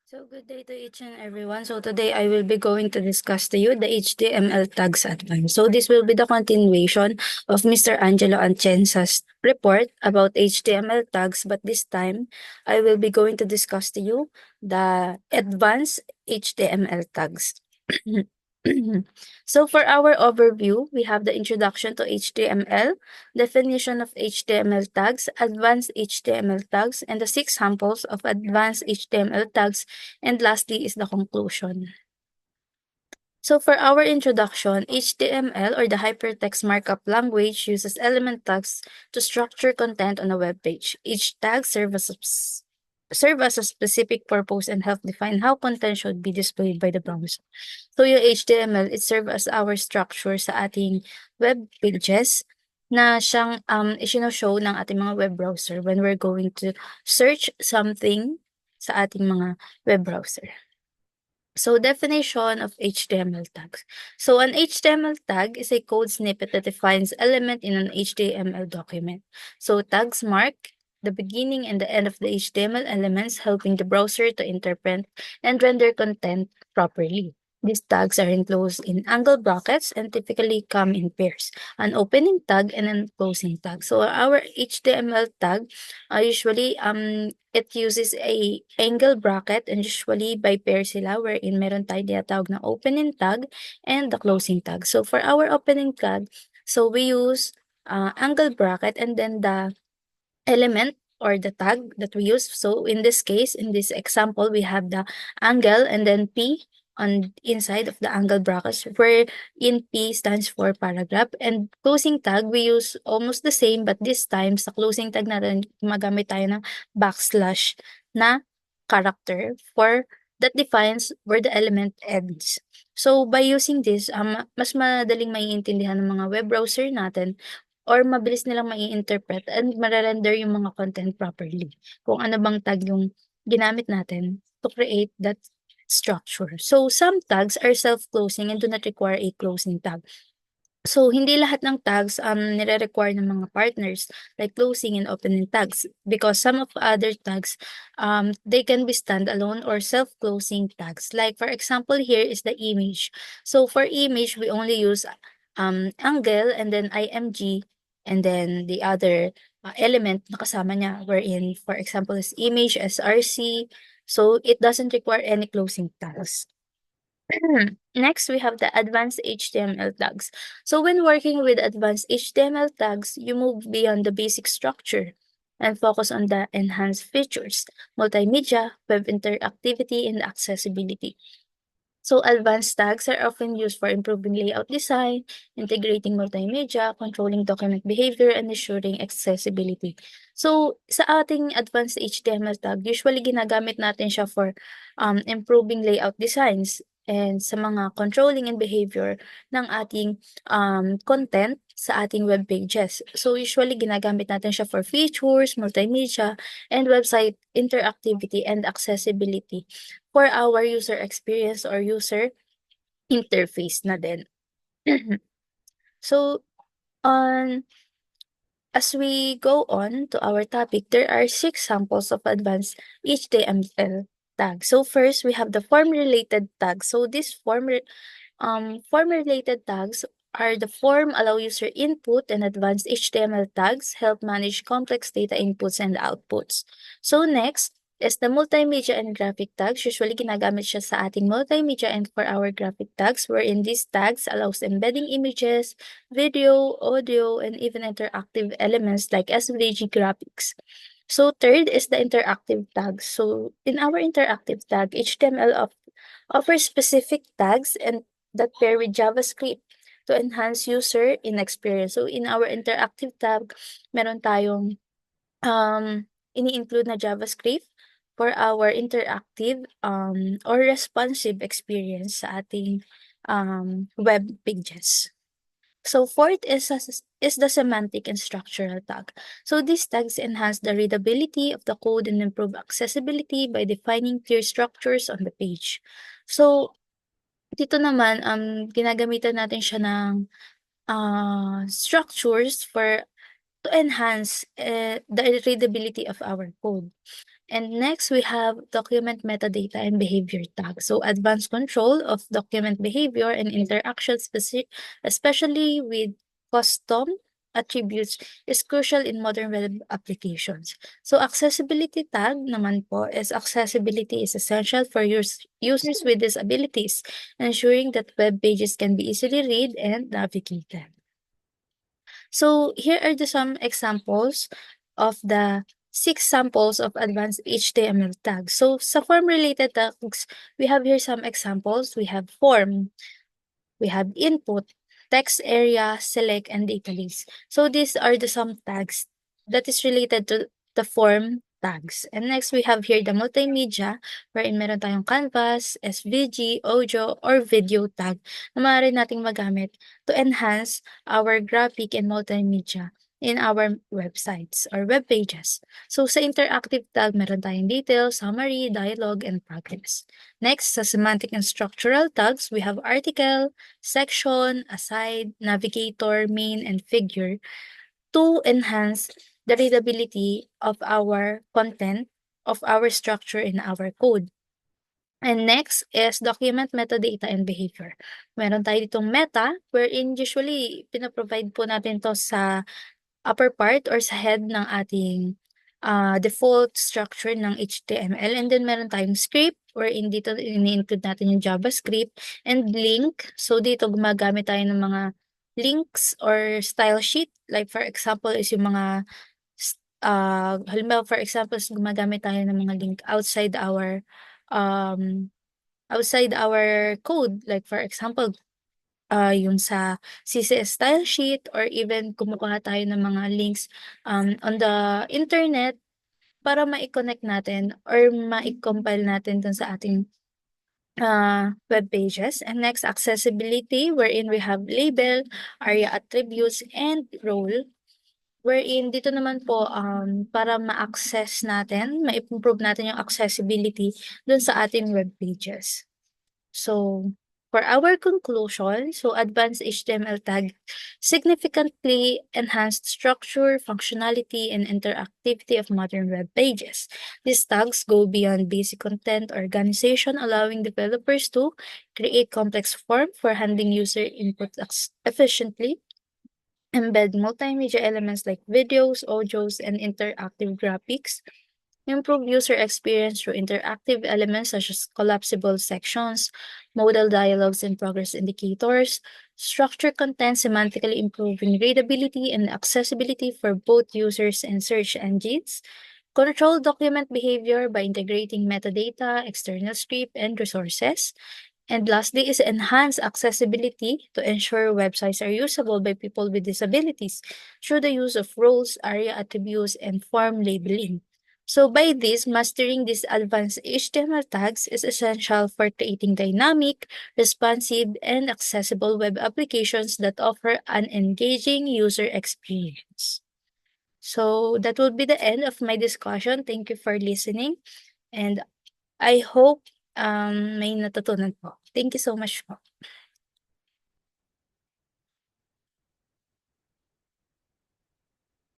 So good day to each and everyone. So today I will be going to discuss to you the HTML tags advance. So this will be the continuation of Mr. Angelo Anchensa's report about HTML tags, but this time I will be going to discuss to you the advanced HTML tags. So for our overview, we have the introduction to HTML, definition of HTML tags, advanced HTML tags, and the 6 samples of advanced HTML tags, and lastly is the conclusion. So for our introduction, HTML or the Hypertext Markup Language uses element tags to structure content on a web page. Each tag serve as a specific purpose and help define how content should be displayed by the browser. So yung HTML, it serve as our structure sa ating web pages na siyang isino-show ng ating mga web browser when we're going to search something sa ating mga web browser. So definition of HTML tags. So an HTML tag is a code snippet that defines element in an HTML document. So tags mark the beginning and the end of the HTML elements, helping the browser to interpret and render content properly. These tags are enclosed in angle brackets and typically come in pairs, an opening tag and a closing tag. So our HTML tag usually it uses a angle bracket and usually by pair sila wherein meron tayong tinatawag na opening tag and the closing tag. So for our opening tag, so we use angle bracket and then the element or the tag that we use. So in this case, in this example, we have the angle and then P on inside of the angle brackets where in P stands for paragraph, and closing tag we use almost the same, but this time sa closing tag natin gumagamit tayo ng backslash na character for that defines where the element ends. So by using this, mas madaling maiintindihan ng mga web browser natin or mabilis nilang mai-interpret and mare-render yung mga content properly. Kung ano bang tag yung ginamit natin to create that structure. So some tags are self-closing and do not require a closing tag. So hindi lahat ng tags nire-require ng mga partners like closing and opening tags, because some of other tags they can be standalone or self-closing tags. Like for example, here is the image. So for image, we only use angle and then img and then the other element na kasama niya, wherein for example is image src. So it doesn't require any closing tags. Next, we have the advanced HTML tags. So when working with advanced HTML tags, you move beyond the basic structure and focus on the enhanced features, multimedia, web interactivity, and accessibility. So advanced tags are often used for improving layout design, integrating multimedia, controlling document behavior, and ensuring accessibility. So sa ating advanced HTML tag, usually ginagamit natin siya for improving layout designs and sa mga controlling and behavior ng ating content sa ating web pages. So usually ginagamit natin siya for features, multimedia, and website interactivity and accessibility for our user experience or user interface na din. So, as we go on to our topic, there are 6 samples of advanced HTML tags. So first, we have the form-related tags. So this form-related tags are the form allow user input, and advanced HTML tags help manage complex data inputs and outputs. So next is the multimedia and graphic tags. Usually ginagamit siya sa ating multimedia and for our graphic tags, wherein these tags allows embedding images, video, audio, and even interactive elements like SVG graphics. So third is the interactive tags. So in our interactive tag, HTML offers specific tags and that pair with JavaScript to enhance user in experience. So in our interactive tag, meron tayong ini-include na JavaScript for our interactive or responsive experience sa ating web pages. So fourth is the semantic and structural tag. So these tags enhance the readability of the code and improve accessibility by defining clear structures on the page. So dito naman ginagamitan natin siya ng structures for to enhance the readability of our code. And next, we have document metadata and behavior tags. So advanced control of document behavior and interaction, especially with custom attributes, is crucial in modern web applications. So accessibility tag naman po is accessibility is essential for users with disabilities, ensuring that web pages can be easily read and navigated. So here are some examples of the 6 samples of advanced HTML tags. So sa form-related tags, we have here some examples. We have form, we have input, text area, select, and data list. So these are the some tags that is related to the form tags. And next, we have here the multimedia, wherein meron tayong canvas, SVG, audio, or video tag na maaari nating magamit to enhance our graphic and multimedia in our websites or web pages. So sa interactive tag, meron tayong details, summary, dialogue, and progress. Next, sa semantic and structural tags, we have article, section, aside, navigator, main, and figure to enhance the readability of our content, of our structure in our code. And next is document metadata and behavior. Meron tayo ditong meta, wherein usually pinaprovide po natin to sa upper part or sa head ng ating default structure ng HTML. And then meron tayong script, wherein dito ini-include natin yung JavaScript, and link. So dito gumagamit tayo ng mga links or style sheet. Like for example is yung mga halimbawa for example gumagamit tayo ng mga link um, outside our code. Like for example, yung sa CSS style sheet, or even kumukuha tayo ng mga links on the internet para mai-connect natin or mai-compile natin dun sa ating web pages. And next, accessibility, wherein we have label, ARIA attributes, and role. Wherein dito naman po para ma-access natin, ma-improve natin yung accessibility dun sa ating web pages. So, for our conclusion, so advanced HTML tag significantly enhanced structure, functionality, and interactivity of modern web pages. These tags go beyond basic content organization, allowing developers to create complex form for handling user input efficiently, embed multimedia elements like videos, audios, and interactive graphics, improve user experience through interactive elements such as collapsible sections, modal dialogues, and progress indicators, structure content semantically improving readability and accessibility for both users and search engines, control document behavior by integrating metadata, external script, and resources, and lastly is enhance accessibility to ensure websites are usable by people with disabilities through the use of roles, area attributes, and form labeling. So by this, mastering these advanced HTML tags is essential for creating dynamic, responsive, and accessible web applications that offer an engaging user experience. So that would be the end of my discussion. Thank you for listening, and I hope may natutunan po. Thank you so much po.